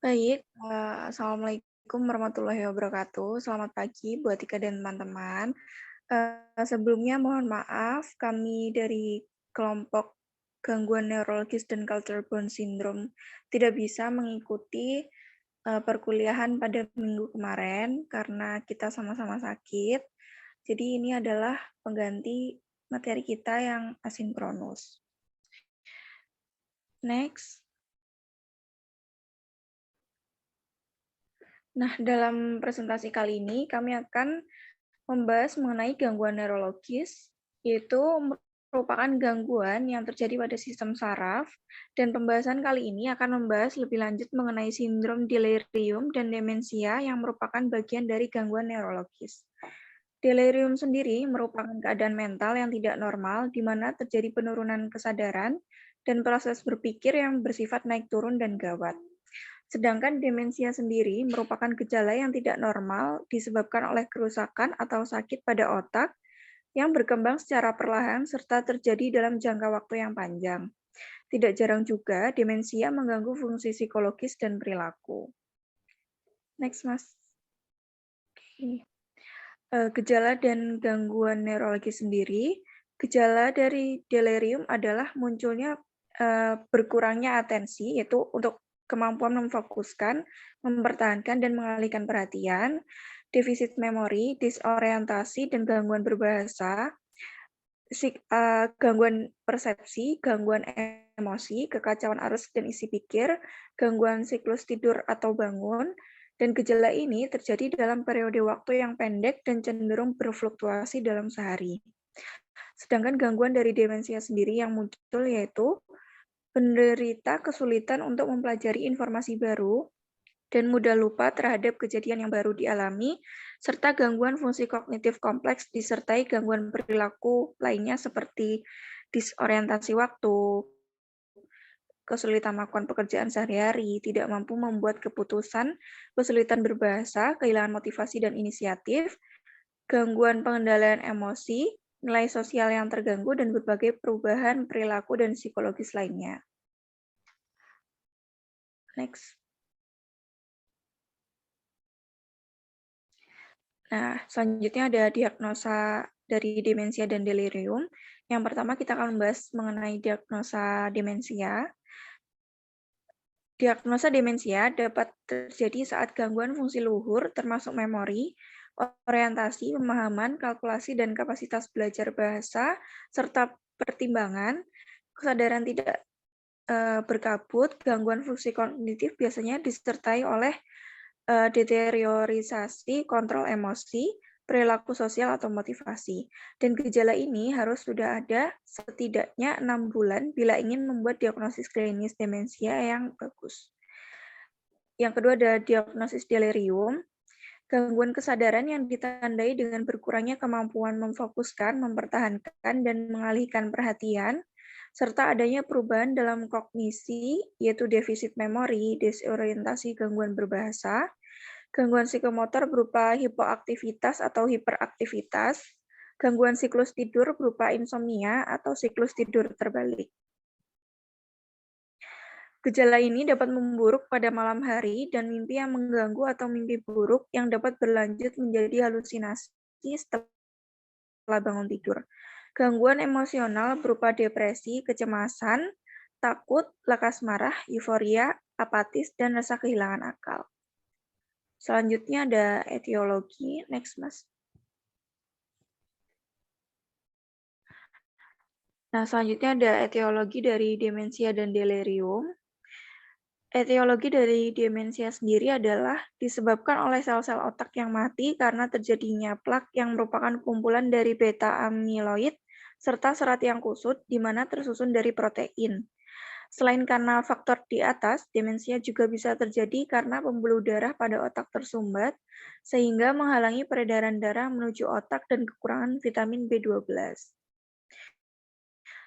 Baik, assalamualaikum warahmatullahi wabarakatuh. Selamat pagi buat Tika dan teman-teman. Sebelumnya mohon maaf, kami dari kelompok gangguan neurologis dan culture bound syndrome tidak bisa mengikuti perkuliahan pada minggu kemarin karena kita sama-sama sakit. Jadi ini adalah pengganti materi kita yang asinkronus. Next. Nah, dalam presentasi kali ini kami akan membahas mengenai gangguan neurologis, yaitu merupakan gangguan yang terjadi pada sistem saraf, dan pembahasan kali ini akan membahas lebih lanjut mengenai sindrom delirium dan demensia yang merupakan bagian dari gangguan neurologis. Delirium sendiri merupakan keadaan mental yang tidak normal, di mana terjadi penurunan kesadaran dan proses berpikir yang bersifat naik turun dan gawat. Sedangkan demensia sendiri merupakan gejala yang tidak normal disebabkan oleh kerusakan atau sakit pada otak yang berkembang secara perlahan serta terjadi dalam jangka waktu yang panjang. Tidak jarang juga demensia mengganggu fungsi psikologis dan perilaku. Next, Mas. Gejala dan gangguan neurologis sendiri, gejala dari delirium adalah munculnya berkurangnya atensi, yaitu untuk kemampuan memfokuskan, mempertahankan, dan mengalihkan perhatian, defisit memori, disorientasi, dan gangguan berbahasa, gangguan persepsi, gangguan emosi, kekacauan arus dan isi pikir, gangguan siklus tidur atau bangun, dan gejala ini terjadi dalam periode waktu yang pendek dan cenderung berfluktuasi dalam sehari. Sedangkan gangguan dari demensia sendiri yang muncul yaitu penderita kesulitan untuk mempelajari informasi baru dan mudah lupa terhadap kejadian yang baru dialami, serta gangguan fungsi kognitif kompleks disertai gangguan perilaku lainnya seperti disorientasi waktu, kesulitan melakukan pekerjaan sehari-hari, tidak mampu membuat keputusan, kesulitan berbahasa, kehilangan motivasi dan inisiatif, gangguan pengendalian emosi, nilai sosial yang terganggu, dan berbagai perubahan perilaku dan psikologis lainnya. Next. Nah, selanjutnya ada diagnosa dari demensia dan delirium. Yang pertama kita akan membahas mengenai diagnosa demensia. Diagnosa demensia dapat terjadi saat gangguan fungsi luhur termasuk memori, orientasi, pemahaman, kalkulasi, dan kapasitas belajar bahasa, serta pertimbangan, kesadaran tidak berkabut, gangguan fungsi kognitif biasanya disertai oleh deteriorisasi kontrol emosi, perilaku sosial atau motivasi. Dan gejala ini harus sudah ada setidaknya 6 bulan bila ingin membuat diagnosis klinis demensia yang bagus. Yang kedua ada diagnosis delirium, gangguan kesadaran yang ditandai dengan berkurangnya kemampuan memfokuskan, mempertahankan, dan mengalihkan perhatian, serta adanya perubahan dalam kognisi, yaitu defisit memori, disorientasi, gangguan berbahasa, gangguan psikomotor berupa hipoaktivitas atau hiperaktivitas, gangguan siklus tidur berupa insomnia atau siklus tidur terbalik. Gejala ini dapat memburuk pada malam hari dan mimpi yang mengganggu atau mimpi buruk yang dapat berlanjut menjadi halusinasi setelah bangun tidur. Gangguan emosional berupa depresi, kecemasan, takut, lekas marah, euforia, apatis, dan rasa kehilangan akal. Selanjutnya ada etiologi. Next, Mas. Nah, selanjutnya ada etiologi dari demensia dan delirium. Etiologi dari demensia sendiri adalah disebabkan oleh sel-sel otak yang mati karena terjadinya plak yang merupakan kumpulan dari beta amiloid serta serat yang kusut di mana tersusun dari protein. Selain karena faktor di atas, demensia juga bisa terjadi karena pembuluh darah pada otak tersumbat sehingga menghalangi peredaran darah menuju otak dan kekurangan vitamin B12.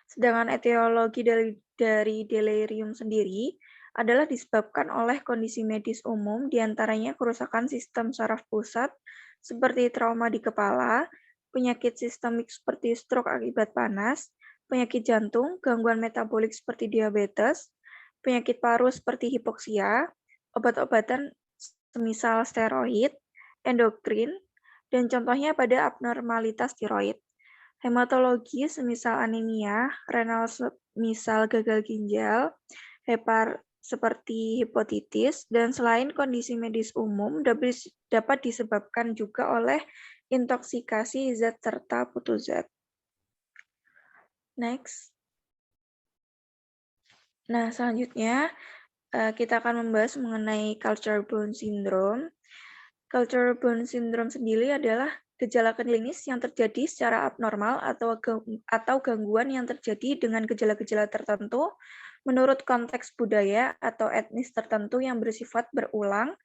Sedangkan etiologi dari delirium sendiri adalah disebabkan oleh kondisi medis umum, diantaranya kerusakan sistem saraf pusat, seperti trauma di kepala, penyakit sistemik seperti stroke akibat panas, penyakit jantung, gangguan metabolik seperti diabetes, penyakit paru seperti hipoksia, obat-obatan semisal steroid, endokrin, dan contohnya pada abnormalitas tiroid. Hematologi semisal anemia, renal semisal gagal ginjal, hepar seperti hepatitis, dan selain kondisi medis umum dapat disebabkan juga oleh intoksikasi zat serta putu zat. Next. Nah, selanjutnya kita akan membahas mengenai culture bone syndrome. Culture bone syndrome sendiri adalah gejala klinis yang terjadi secara abnormal atau gangguan yang terjadi dengan gejala-gejala tertentu menurut konteks budaya atau etnis tertentu yang bersifat berulang,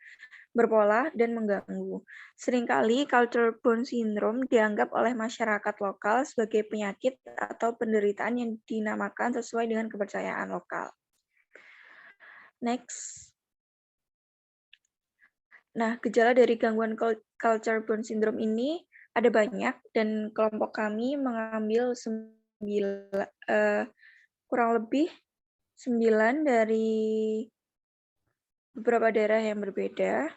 berpola, dan mengganggu. Seringkali culture bone syndrome dianggap oleh masyarakat lokal sebagai penyakit atau penderitaan yang dinamakan sesuai dengan kepercayaan lokal. Next. Nah, gejala dari gangguan culture bone syndrome ini ada banyak, dan kelompok kami mengambil kurang lebih 9 dari beberapa daerah yang berbeda.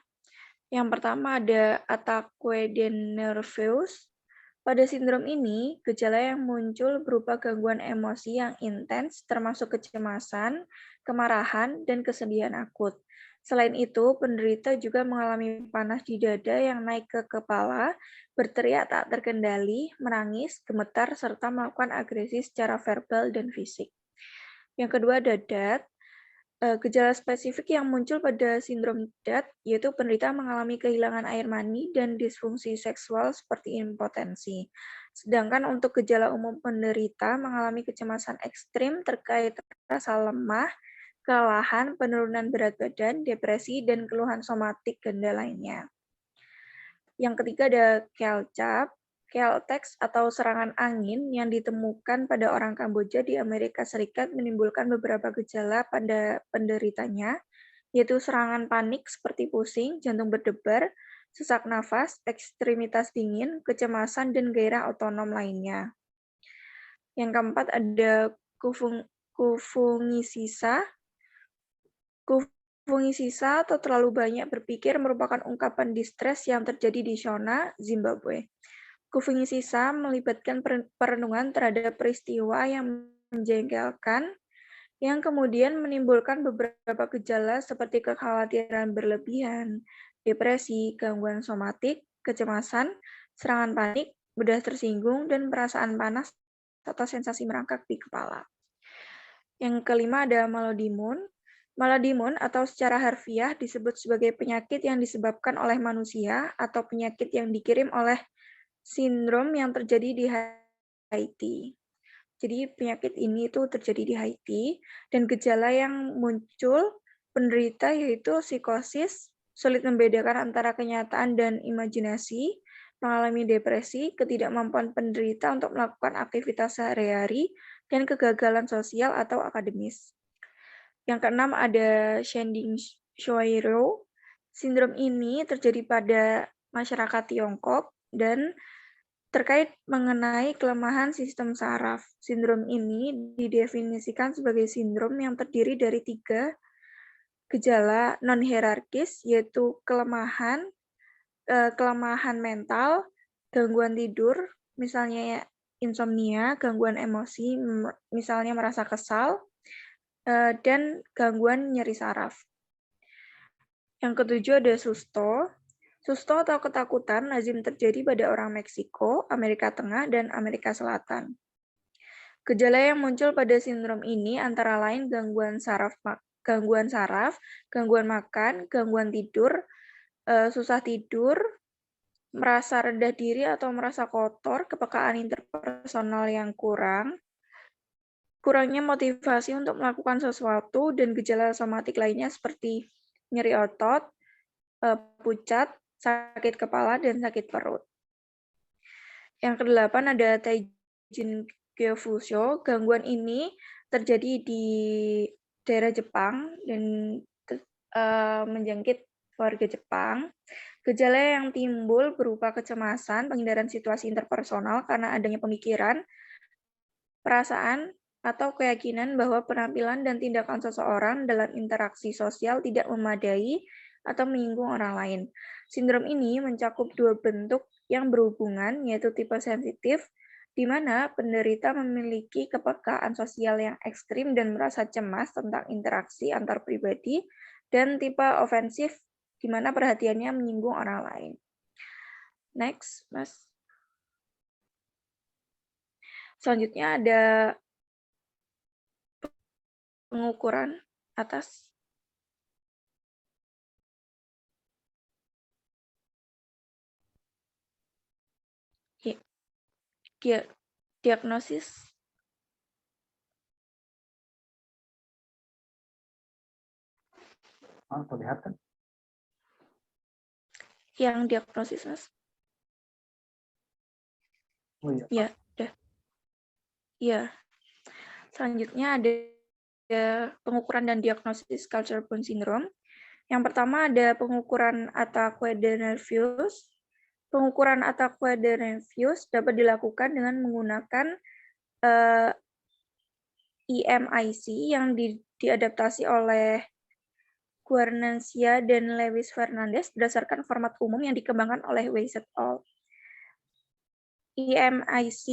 Yang pertama ada attakue nerveus. Pada sindrom ini, gejala yang muncul berupa gangguan emosi yang intens, termasuk kecemasan, kemarahan, dan kesedihan akut. Selain itu, penderita juga mengalami panas di dada yang naik ke kepala, berteriak tak terkendali, menangis, gemetar, serta melakukan agresi secara verbal dan fisik. Yang kedua ada DAD. Gejala spesifik yang muncul pada sindrom DAD yaitu penderita mengalami kehilangan air mani dan disfungsi seksual seperti impotensi. Sedangkan untuk gejala umum penderita mengalami kecemasan ekstrim terkait rasa lemah, kelelahan, penurunan berat badan, depresi, dan keluhan somatik ganda lainnya. Yang ketiga ada KELCAP, Keltex atau serangan angin yang ditemukan pada orang Kamboja di Amerika Serikat menimbulkan beberapa gejala pada penderitanya, yaitu serangan panik seperti pusing, jantung berdebar, sesak nafas, ekstremitas dingin, kecemasan, dan gairah otonom lainnya. Yang keempat ada kufungisisa. Kufungisisa atau terlalu banyak berpikir merupakan ungkapan distres yang terjadi di Shona, Zimbabwe. Kufungisisa melibatkan perenungan terhadap peristiwa yang menjengkelkan, yang kemudian menimbulkan beberapa gejala seperti kekhawatiran berlebihan, depresi, gangguan somatik, kecemasan, serangan panik, bedah tersinggung, dan perasaan panas atau sensasi merangkak di kepala. Yang kelima ada melodimun. Melodimun atau secara harfiah disebut sebagai penyakit yang disebabkan oleh manusia atau penyakit yang dikirim oleh sindrom yang terjadi di Haiti. Jadi penyakit ini itu terjadi di Haiti, dan gejala yang muncul penderita yaitu psikosis, sulit membedakan antara kenyataan dan imajinasi, mengalami depresi, ketidakmampuan penderita untuk melakukan aktivitas sehari-hari, dan kegagalan sosial atau akademis. Yang keenam ada Shending-Shoiro. Sindrom ini terjadi pada masyarakat Tiongkok dan terkait mengenai kelemahan sistem saraf. Sindrom ini didefinisikan sebagai sindrom yang terdiri dari 3 gejala non-hierarkis, yaitu kelemahan mental, gangguan tidur, misalnya insomnia, gangguan emosi, misalnya merasa kesal, dan gangguan nyeri saraf. Yang ketujuh ada susto. Susto atau ketakutan lazim terjadi pada orang Meksiko, Amerika Tengah, dan Amerika Selatan. Gejala yang muncul pada sindrom ini antara lain gangguan saraf, gangguan makan, gangguan tidur, susah tidur, merasa rendah diri atau merasa kotor, kepekaan interpersonal yang kurangnya motivasi untuk melakukan sesuatu, dan gejala somatik lainnya seperti nyeri otot, pucat, sakit kepala, dan sakit perut. Yang kedelapan ada Taijin Gyofusho. Gangguan ini terjadi di daerah Jepang dan menjangkit warga Jepang. Gejala yang timbul berupa kecemasan, penghindaran situasi interpersonal karena adanya pemikiran, perasaan, atau keyakinan bahwa penampilan dan tindakan seseorang dalam interaksi sosial tidak memadai atau menyinggung orang lain. Sindrom ini mencakup dua bentuk yang berhubungan, yaitu tipe sensitif, di mana penderita memiliki kepekaan sosial yang ekstrim dan merasa cemas tentang interaksi antar pribadi, dan tipe ofensif, di mana perhatiannya menyinggung orang lain. Next, Mas. Selanjutnya ada pengukuran atas. Diagnosis. Terlihat kan? Yang diagnosis, Mas. Oh iya. Ya, udah. Ya. Selanjutnya ada pengukuran dan diagnosis culture bone syndrome. Yang pertama ada pengukuran Attaque-de-Nervius. Pengukuran Attaque-de-Nervius dapat dilakukan dengan menggunakan EMIC yang diadaptasi oleh Guarnancia dan Lewis Fernandez berdasarkan format umum yang dikembangkan oleh Weiss et al. EMIC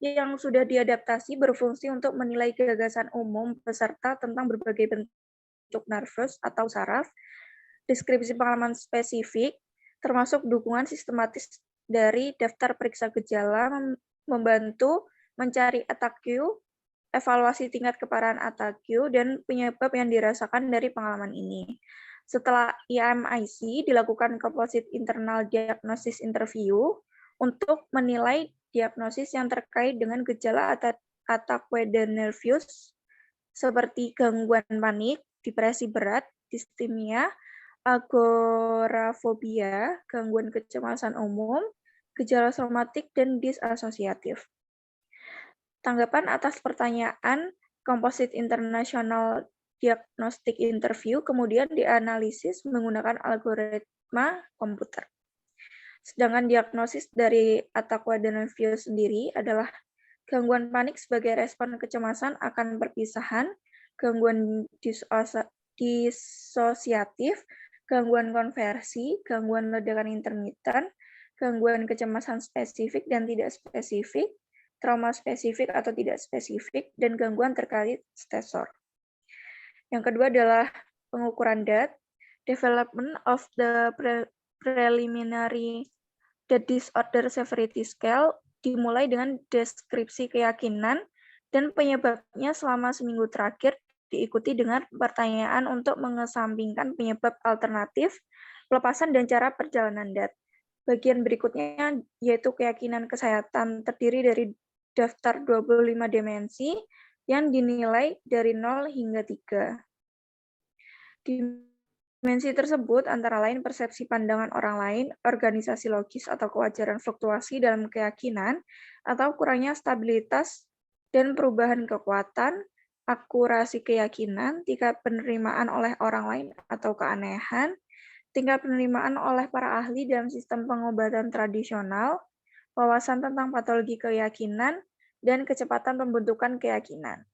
yang sudah diadaptasi berfungsi untuk menilai gagasan umum peserta tentang berbagai bentuk nervus atau saraf, deskripsi pengalaman spesifik, termasuk dukungan sistematis dari daftar periksa gejala, membantu mencari attakue, evaluasi tingkat keparahan attakue, dan penyebab yang dirasakan dari pengalaman ini. Setelah EMIC dilakukan composite internal diagnosis interview untuk menilai diagnosis yang terkait dengan gejala Attaque-de-Nervius seperti gangguan panik, depresi berat, distimia, agorafobia, gangguan kecemasan umum, gejala somatik, dan disasosiatif. Tanggapan atas pertanyaan Composite International Diagnostic Interview kemudian dianalisis menggunakan algoritma komputer. Sedangkan diagnosis dari Attaque-de-Nervius sendiri adalah gangguan panik sebagai respon kecemasan akan perpisahan, gangguan disosiatif, gangguan konversi, gangguan ledakan intermiten, gangguan kecemasan spesifik dan tidak spesifik, trauma spesifik atau tidak spesifik, dan gangguan terkait stresor. Yang kedua adalah pengukuran DAT, Development of the Preliminary Disorder Severity Scale, dimulai dengan deskripsi keyakinan dan penyebabnya selama seminggu terakhir, diikuti dengan pertanyaan untuk mengesampingkan penyebab alternatif, pelepasan, dan cara perjalanan DAT. Bagian berikutnya yaitu keyakinan kesehatan terdiri dari daftar 25 dimensi yang dinilai dari 0 hingga 3. Dimensi tersebut antara lain persepsi pandangan orang lain, organisasi logis atau kewajaran fluktuasi dalam keyakinan, atau kurangnya stabilitas dan perubahan kekuatan, akurasi keyakinan, tingkat penerimaan oleh orang lain atau keanehan, tingkat penerimaan oleh para ahli dalam sistem pengobatan tradisional, wawasan tentang patologi keyakinan, dan kecepatan pembentukan keyakinan.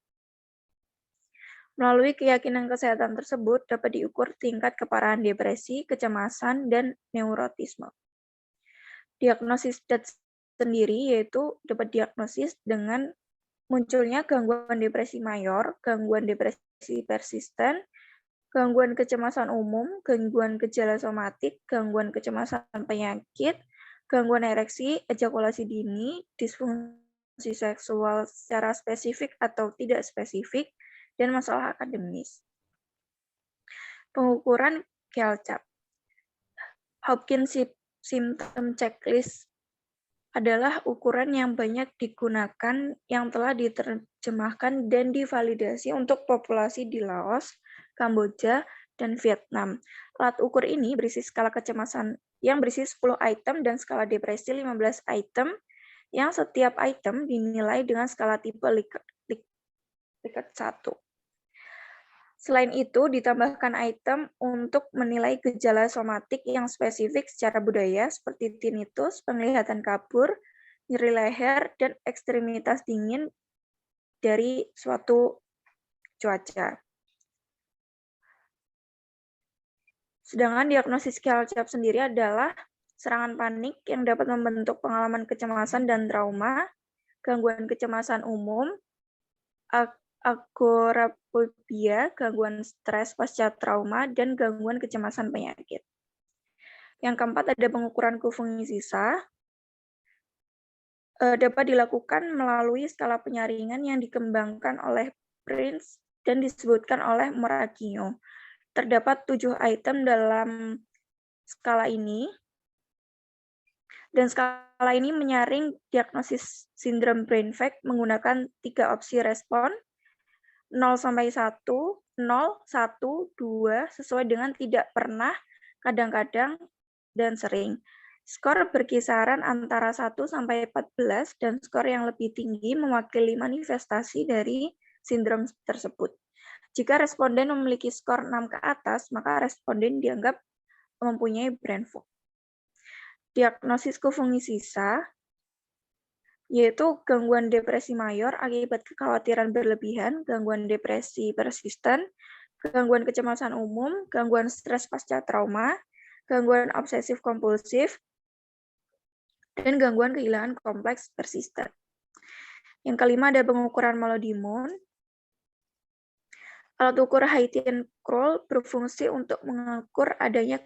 Melalui keyakinan kesehatan tersebut dapat diukur tingkat keparahan depresi, kecemasan, dan neurotisme. Diagnosis DAT sendiri yaitu dapat diagnosis dengan munculnya gangguan depresi mayor, gangguan depresi persisten, gangguan kecemasan umum, gangguan gejala somatik, gangguan kecemasan penyakit, gangguan ereksi, ejakulasi dini, disfungsi seksual secara spesifik atau tidak spesifik, dan masalah akademis. Pengukuran KELCAP. Hopkins Symptom Checklist adalah ukuran yang banyak digunakan yang telah diterjemahkan dan divalidasi untuk populasi di Laos, Kamboja, dan Vietnam. Alat ukur ini berisi skala kecemasan yang berisi 10 item dan skala depresi 15 item, yang setiap item dinilai dengan skala tipe Likert 1. Selain itu, ditambahkan item untuk menilai gejala somatik yang spesifik secara budaya seperti tinnitus, penglihatan kabur, nyeri leher, dan ekstremitas dingin dari suatu cuaca. Sedangkan diagnosis Kiralchap sendiri adalah serangan panik yang dapat membentuk pengalaman kecemasan dan trauma, gangguan kecemasan umum, agoraphobiya, gangguan stres pasca trauma, dan gangguan kecemasan penyakit. Yang keempat ada pengukuran kufung sisa, dapat dilakukan melalui skala penyaringan yang dikembangkan oleh Prince dan disebutkan oleh Moragino. Terdapat 7 item dalam skala ini, dan skala ini menyaring diagnosis sindrom brain fog menggunakan 3 opsi respon, 0 sampai 1, 0, 1, 2, sesuai dengan tidak pernah, kadang-kadang, dan sering. Skor berkisaran antara 1 sampai 14 dan skor yang lebih tinggi mewakili manifestasi dari sindrom tersebut. Jika responden memiliki skor 6 ke atas, maka responden dianggap mempunyai brain fog. Diagnosis kufung sisa yaitu gangguan depresi mayor akibat kekhawatiran berlebihan, gangguan depresi persisten, gangguan kecemasan umum, gangguan stres pasca trauma, gangguan obsesif kompulsif, dan gangguan kehilangan kompleks persisten. Yang kelima ada pengukuran Melodimun. Alat ukur Haitian Kroll berfungsi untuk mengukur adanya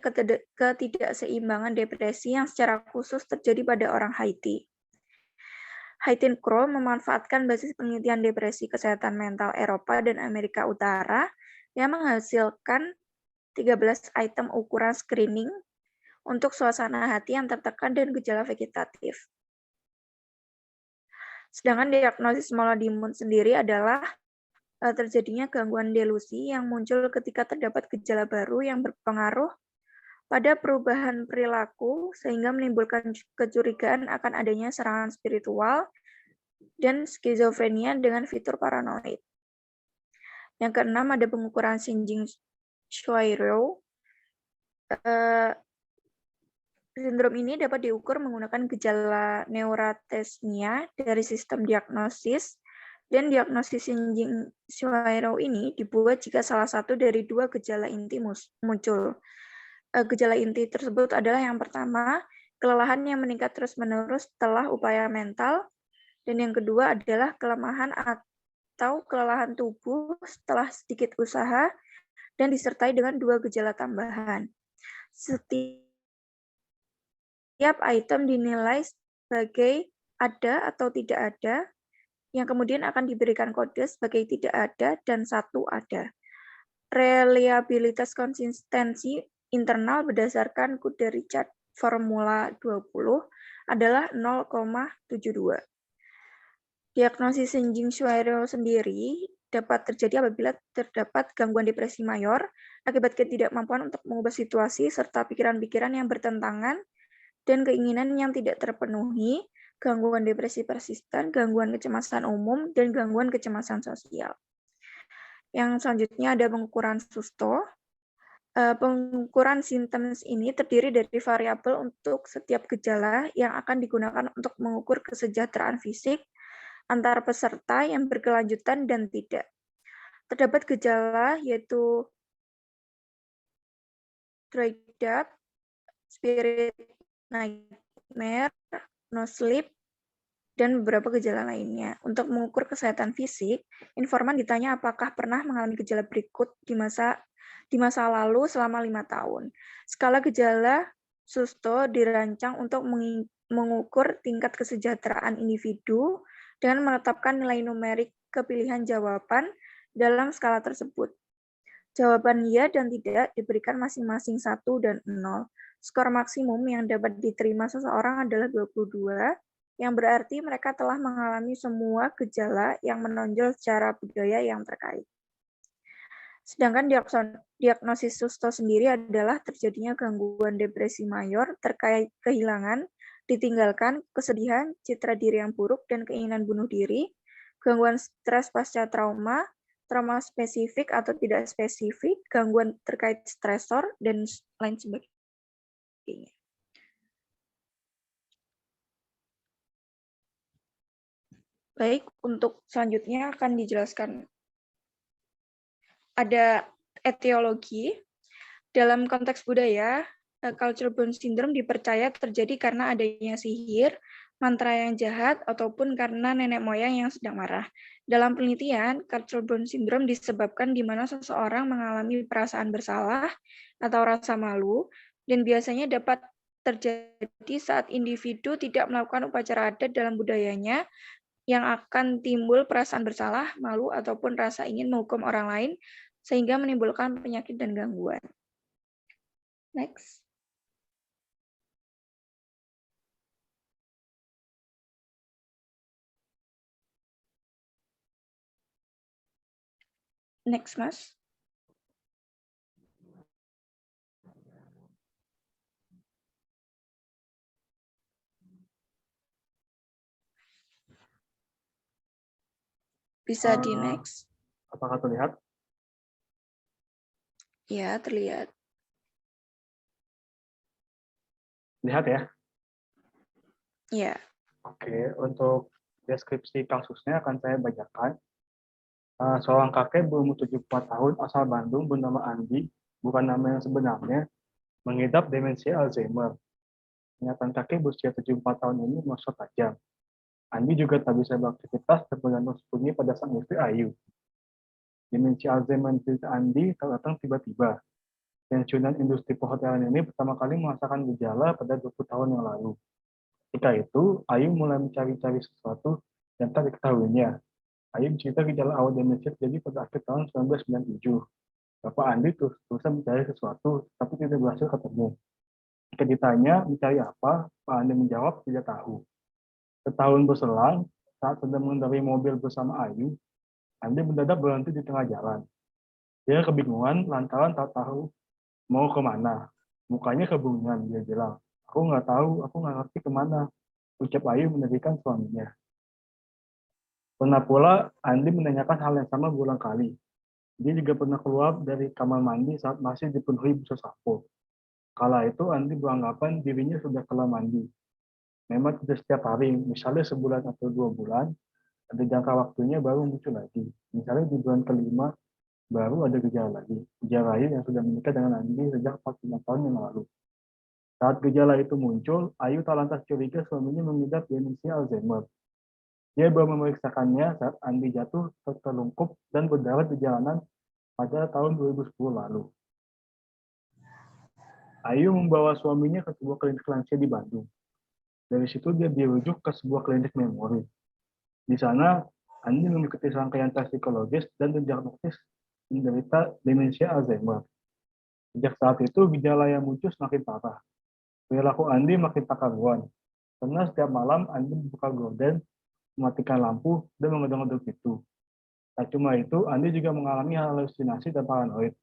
ketidakseimbangan depresi yang secara khusus terjadi pada orang Haiti. Haitian Kroll memanfaatkan basis penelitian depresi kesehatan mental Eropa dan Amerika Utara yang menghasilkan 13 item ukuran screening untuk suasana hati yang tertekan dan gejala vegetatif. Sedangkan diagnosis Melodimun sendiri adalah terjadinya gangguan delusi yang muncul ketika terdapat gejala baru yang berpengaruh pada perubahan perilaku sehingga menimbulkan kecurigaan akan adanya serangan spiritual dan skizofrenia dengan fitur paranoid. Yang keenam ada pengukuran Shinjin-Shuairou. Sindrom ini dapat diukur menggunakan gejala neurasthenia dari sistem diagnosis, dan diagnosis Shinjin-Shuairou ini dibuat jika salah satu dari 2 gejala inti muncul. Gejala inti tersebut adalah yang pertama, kelelahan yang meningkat terus-menerus setelah upaya mental, dan yang kedua adalah kelemahan atau kelelahan tubuh setelah sedikit usaha dan disertai dengan 2 gejala tambahan. Setiap item dinilai sebagai ada atau tidak ada, yang kemudian akan diberikan kode sebagai tidak ada dan 1 ada. Reliabilitas konsistensi internal berdasarkan kode Richard Formula 20 adalah 0,72. Diagnosis Shinjin-Shuairou sendiri dapat terjadi apabila terdapat gangguan depresi mayor akibat ketidakmampuan untuk mengubah situasi serta pikiran-pikiran yang bertentangan dan keinginan yang tidak terpenuhi, gangguan depresi persisten, gangguan kecemasan umum, dan gangguan kecemasan sosial. Yang selanjutnya ada pengukuran Susto. Pengukuran symptoms ini terdiri dari variabel untuk setiap gejala yang akan digunakan untuk mengukur kesejahteraan fisik antar peserta yang berkelanjutan dan tidak. Terdapat gejala yaitu dry up, spirit nightmare, no sleep, dan beberapa gejala lainnya. Untuk mengukur kesehatan fisik, informan ditanya apakah pernah mengalami gejala berikut di masa lalu selama 5 tahun. Skala gejala Susto dirancang untuk mengukur tingkat kesejahteraan individu dengan menetapkan nilai numerik kepilihan jawaban dalam skala tersebut. Jawaban ya dan tidak diberikan masing-masing 1 dan 0. Skor maksimum yang dapat diterima seseorang adalah 22, yang berarti mereka telah mengalami semua gejala yang menonjol secara budaya yang terkait. Sedangkan diagnosis Susto sendiri adalah terjadinya gangguan depresi mayor terkait kehilangan, ditinggalkan, kesedihan, citra diri yang buruk, dan keinginan bunuh diri, gangguan stres pasca trauma, trauma spesifik atau tidak spesifik, gangguan terkait stresor, dan lain sebagainya. Baik, untuk selanjutnya akan dijelaskan. Ada etiologi. Dalam konteks budaya, culture bound syndrome dipercaya terjadi karena adanya sihir, mantra yang jahat, ataupun karena nenek moyang yang sedang marah. Dalam penelitian, culture bound syndrome disebabkan di mana seseorang mengalami perasaan bersalah atau rasa malu, dan biasanya dapat terjadi saat individu tidak melakukan upacara adat dalam budayanya, yang akan timbul perasaan bersalah, malu, ataupun rasa ingin menghukum orang lain, sehingga menimbulkan penyakit dan gangguan. Next. Next, Mas. Bisa di next. Apakah terlihat? Ya, terlihat. Lihat ya. Ya. Oke, untuk deskripsi kasusnya akan saya bacakan. Seorang kakek berumur 74 tahun asal Bandung bernama Andi, bukan nama yang sebenarnya, mengidap demensia Alzheimer. Ingatan kakek berusia 74 tahun ini merosot tajam. Andi juga tak bisa beraktivitas dan bergantung sepenuhnya pada sang istri Ayu. Demensia Alzheimer di Andi datang tiba-tiba. Pensiunan industri perhotelan ini pertama kali merasakan gejala pada 20 tahun yang lalu. Ketika itu, Ayu mulai mencari-cari sesuatu yang tak diketahuinya. Ayu cerita gejala awal demensia terjadi pada akhir tahun 1997. Bapak Andi terus-terusan mencari sesuatu, tapi tidak berhasil ketemu. Ketika ditanya mencari apa, Pak Andi menjawab tidak tahu. Setahun berselang, saat sedang mengendarai mobil bersama Ayu, Andi mendadak berhenti di tengah jalan. Dia kebingungan lantaran tak tahu mau kemana. Mukanya kebingungan, dia bilang. Aku nggak tahu, aku nggak ngerti kemana. Ucap Ayu menerikan suaminya. Pernah pula Andi menanyakan hal yang sama berulang kali. Dia juga pernah keluar dari kamar mandi saat masih dipenuhi busa sapu. Kala itu Andi beranggapan dirinya sudah kelar mandi. Memang tidak setiap hari, misalnya sebulan atau 2 bulan, ada jangka waktunya baru muncul lagi. Misalnya di bulan kelima baru ada gejala lagi. Gejala Ayu yang sudah menikah dengan Andi sejak 45 tahun yang lalu. Saat gejala itu muncul, Ayu tak lantas curiga suaminya mengidap demensia Alzheimer. Dia baru memeriksakannya saat Andi jatuh tertelungkup dan berdarah di jalanan pada tahun 2010 lalu. Ayu membawa suaminya ke sebuah klinik lansia di Bandung. Dari situ dia dirujuk ke sebuah klinik memori. Di sana, Andi mengikuti rangkaian tes psikologis dan didiagnosis menderita demensia Alzheimer. Sejak saat itu, gejala yang muncul semakin parah. Perilaku Andi makin tak karuan. Karena setiap malam Andi membuka gorden, mematikan lampu, dan mengedung-edung pintu. Tak cuma itu, Andi juga mengalami halusinasi dan paranoid.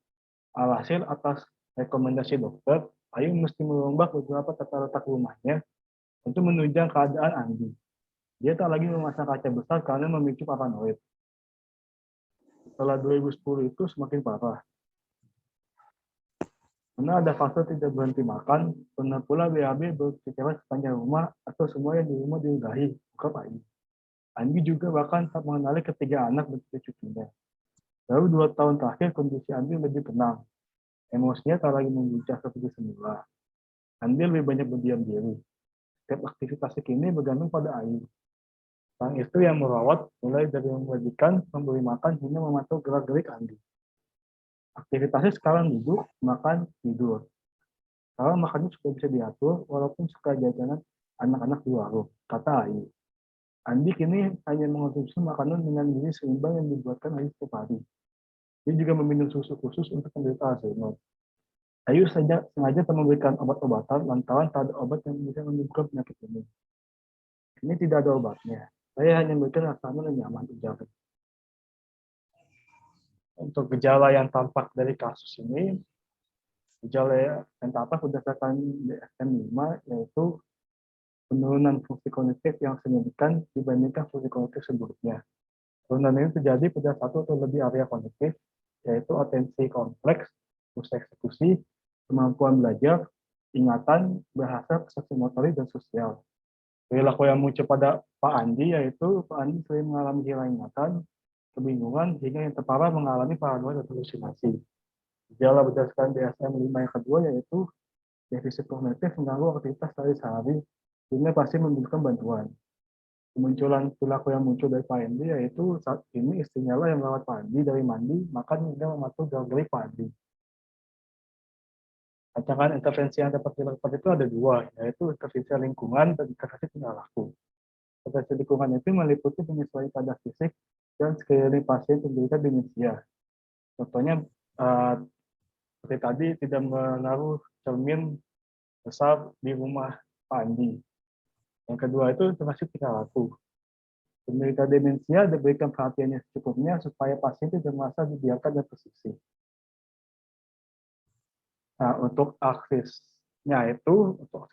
Alhasil, atas rekomendasi dokter, Ayu mesti merombak beberapa tata letak rumahnya untuk menunjang keadaan Andi. Dia tak lagi memasang kaca besar karena memicu paranoid. Setelah 2010 itu semakin parah. Karena ada fase tidak berhenti makan, pernah pula BAB berkecewa sepanjang rumah atau semua yang di rumah diudahi, ungkap Ayu. Andi juga bahkan tak mengenali ketiga anak dan tiga cucunya. Baru 2 tahun terakhir kondisi Andi lebih tenang. Emosinya tak lagi mengguncang seperti semula. Andi lebih banyak berdiam diri. Setiap aktivitas kini bergantung pada Ayu. Sang istri yang merawat mulai dari membagikan, memberi makan, hingga memantau gerak-gerik Andi. Aktivitasnya sekarang duduk, makan, tidur. Kalau makannya sudah bisa diatur, walaupun suka jajanan anak-anak di warung, kata Ayu. Andi kini hanya mengonsumsi makanan dengan gizi seimbang yang dibuatkan Ayu setiap hari. Dia juga meminum susu khusus untuk penderita Alzheimer. Ayu sengaja tak memberikan obat-obatan lantaran tak ada obat yang bisa menyembuhkan penyakit ini. Ini tidak ada obatnya. Saya hanya memberikan rasa aman dan nyaman, ujarnya. Untuk gejala yang tampak dari kasus ini, gejala yang tampak berdasarkan DSM-5 yaitu penurunan fungsi kognitif yang signifikan dibandingkan fungsi kognitif sebelumnya. Penurunan ini terjadi pada satu atau lebih area kognitif, yaitu atensi kompleks, fungsi eksekusi, kemampuan belajar, ingatan, bahasa, persepsi motorik, dan sosial. Perilaku yang muncul pada Pak Andi yaitu Pak Andi sering mengalami hilang ingatan, kebingungan, hingga yang terparah mengalami paranoid atau halusinasi. Gejala berdasarkan DSM-5 yang kedua yaitu defisit kognitif mengganggu aktivitas sehari-hari, sehingga pasti membutuhkan bantuan. Kemunculan perilaku yang muncul dari Pak Andi yaitu saat ini istrinya lah yang merawat Pak Andi dari mandi, makan, hingga mematuhi gerak-gerik Pak Andi. Rancangan intervensi yang dapat dilakukan itu ada dua, yaitu intervensi lingkungan dan intervensi tingkah laku. Intervensi lingkungan itu meliputi penyesuaian pada fisik dan sekeliling pasien penderita demensia. Contohnya, seperti tadi, tidak menaruh cermin besar di rumah Pak Andi. Yang kedua itu intervensi tingkah laku. Penderita demensia diberikan perhatian yang secukupnya supaya pasien tidak merasa dibiarkan dan tersisih. Nah, untuk akses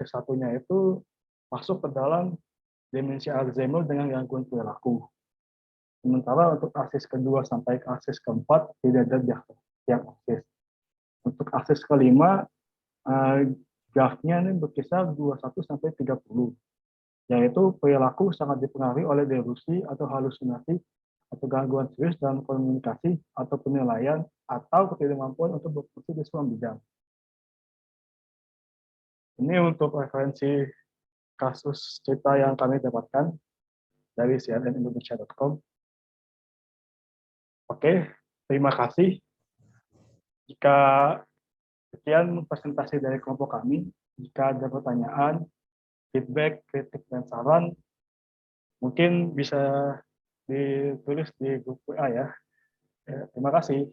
satunya itu masuk ke dalam demensia Alzheimer dengan gangguan perilaku. Sementara untuk akses kedua sampai ke akses keempat tidak ada diagnosis. Untuk akses kelima, grafnya ini berkisar 21 sampai 30, yaitu perilaku sangat dipengaruhi oleh delusi atau halusinasi atau gangguan serius dalam komunikasi atau penilaian atau ketidakmampuan untuk berfungsi di semua bidang. Ini untuk referensi kasus cerita yang kami dapatkan dari cnnindonesia.com. Oke, terima kasih. Jika sekian presentasi dari kelompok kami, jika ada pertanyaan, feedback, kritik, dan saran, mungkin bisa ditulis di grup WA ya. Terima kasih.